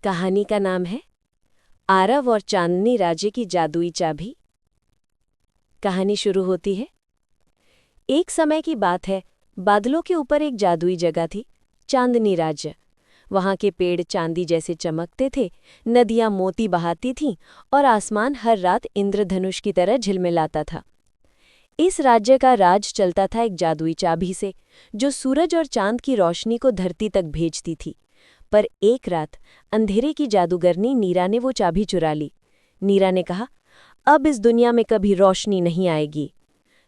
कहानी का नाम है आरव और चांदनी राज्य की जादुई चाबी। कहानी शुरू होती है। एक समय की बात है, बादलों के ऊपर एक जादुई जगह थी, चांदनी राज्य। वहां के पेड़ चांदी जैसे चमकते थे, नदियां मोती बहाती थीं और आसमान हर रात इंद्रधनुष की तरह झिलमिलाता था। इस राज्य का राज चलता था एक जादुई चाबी से, जो सूरज और चांद की रोशनी को धरती तक भेजती थी। पर एक रात अंधेरे की जादूगरनी नीरा ने वो चाबी चुरा ली। नीरा ने कहा, अब इस दुनिया में कभी रोशनी नहीं आएगी।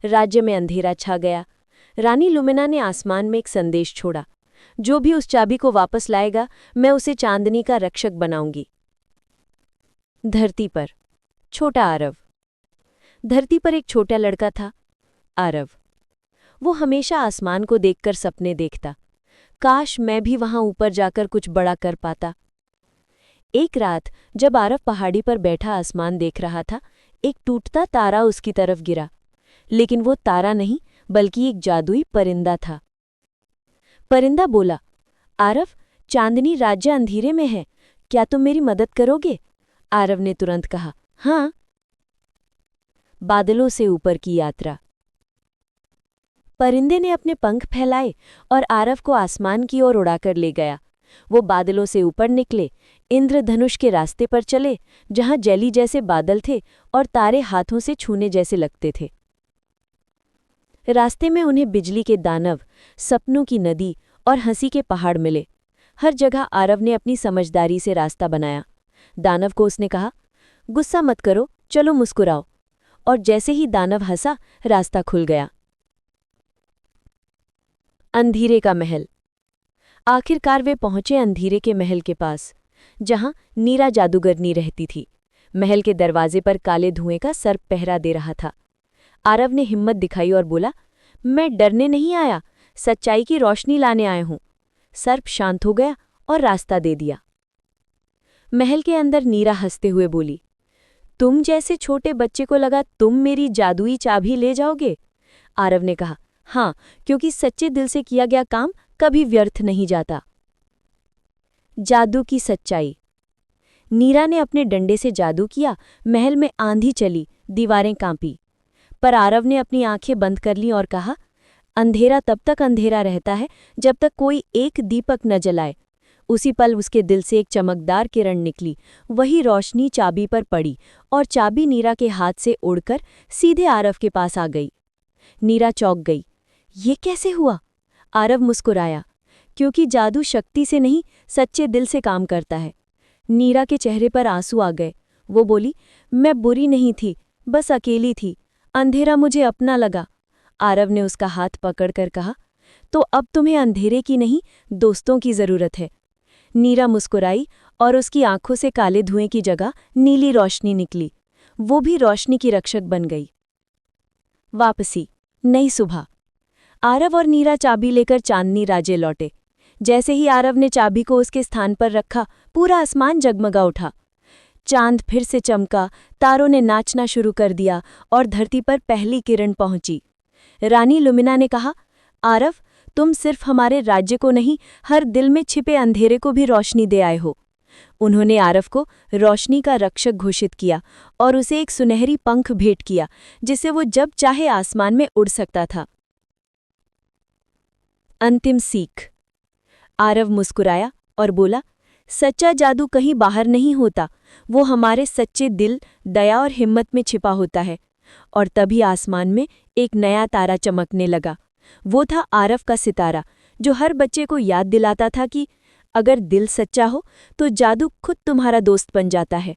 राज्य में अंधेरा छा गया। रानी लुमिना ने आसमान में एक संदेश छोड़ा, जो भी उस चाबी को वापस लाएगा, मैं उसे चांदनी का रक्षक बनाऊंगी। धरती पर छोटा आरव। धरती पर एक छोटा लड़का था, आरव। वो हमेशा आसमान को देखकर सपने देखता, काश मैं भी वहां ऊपर जाकर कुछ बड़ा कर पाता। एक रात जब आरव पहाड़ी पर बैठा आसमान देख रहा था, एक टूटता तारा उसकी तरफ गिरा। लेकिन वो तारा नहीं, बल्कि एक जादुई परिंदा था। परिंदा बोला, आरव, चांदनी राज्य अंधेरे में है, क्या तुम मेरी मदद करोगे? आरव ने तुरंत कहा, हाँ। बादलों से ऊपर की यात्रा। परिंदे ने अपने पंख फैलाए और आरव को आसमान की ओर उड़ाकर ले गया। वो बादलों से ऊपर निकले, इंद्रधनुष के रास्ते पर चले, जहां जेली जैसे बादल थे और तारे हाथों से छूने जैसे लगते थे। रास्ते में उन्हें बिजली के दानव, सपनों की नदी और हंसी के पहाड़ मिले। हर जगह आरव ने अपनी समझदारी से रास्ता बनाया। दानव को उसने कहा, गुस्सा मत करो, चलो मुस्कुराओ। और जैसे ही दानव हंसा, रास्ता खुल गया। अंधेरे का महल। आखिरकार वे पहुंचे अंधेरे के महल के पास, जहां नीरा जादूगरनी रहती थी। महल के दरवाजे पर काले धुएं का सर्प पहरा दे रहा था। आरव ने हिम्मत दिखाई और बोला, मैं डरने नहीं आया, सच्चाई की रोशनी लाने आया हूं। सर्प शांत हो गया और रास्ता दे दिया। महल के अंदर नीरा हंसते हुए बोली, तुम जैसे छोटे बच्चे को लगा तुम मेरी जादुई चाबी ले जाओगे? आरव ने कहा, हाँ, क्योंकि सच्चे दिल से किया गया काम कभी व्यर्थ नहीं जाता। जादू की सच्चाई। नीरा ने अपने डंडे से जादू किया, महल में आंधी चली, दीवारें कांपी। पर आरव ने अपनी आंखें बंद कर लीं और कहा, अंधेरा तब तक अंधेरा रहता है जब तक कोई एक दीपक न जलाए। उसी पल उसके दिल से एक चमकदार किरण निकली। वही रोशनी चाबी पर पड़ी और चाबी नीरा के हाथ से उड़कर सीधे आरव के पास आ गई। नीरा चौंक गई, ये कैसे हुआ? आरव मुस्कुराया, क्योंकि जादू शक्ति से नहीं, सच्चे दिल से काम करता है। नीरा के चेहरे पर आंसू आ गए। वो बोली, मैं बुरी नहीं थी, बस अकेली थी। अंधेरा मुझे अपना लगा। आरव ने उसका हाथ पकड़कर कहा, तो अब तुम्हें अंधेरे की नहीं, दोस्तों की जरूरत है। नीरा मुस्कुराई और उसकी आंखों से काले धुएं की जगह नीली रोशनी निकली। वो भी रोशनी की रक्षक बन गई। वापसी। नई सुबह। आरव और नीरा चाबी लेकर चांदनी राज्य लौटे। जैसे ही आरव ने चाबी को उसके स्थान पर रखा, पूरा आसमान जगमगा उठा। चांद फिर से चमका, तारों ने नाचना शुरू कर दिया और धरती पर पहली किरण पहुंची। रानी लुमिना ने कहा, आरव, तुम सिर्फ हमारे राज्य को नहीं, हर दिल में छिपे अंधेरे को भी रोशनी दे आए हो। उन्होंने आरव को रोशनी का रक्षक घोषित किया और उसे एक सुनहरी पंख भेंट किया, जिससे वो जब चाहे आसमान में उड़ सकता था। अंतिम सीख। आरव मुस्कुराया और बोला, सच्चा जादू कहीं बाहर नहीं होता, वो हमारे सच्चे दिल, दया और हिम्मत में छिपा होता है। और तभी आसमान में एक नया तारा चमकने लगा। वो था आरव का सितारा, जो हर बच्चे को याद दिलाता था कि अगर दिल सच्चा हो तो जादू खुद तुम्हारा दोस्त बन जाता है।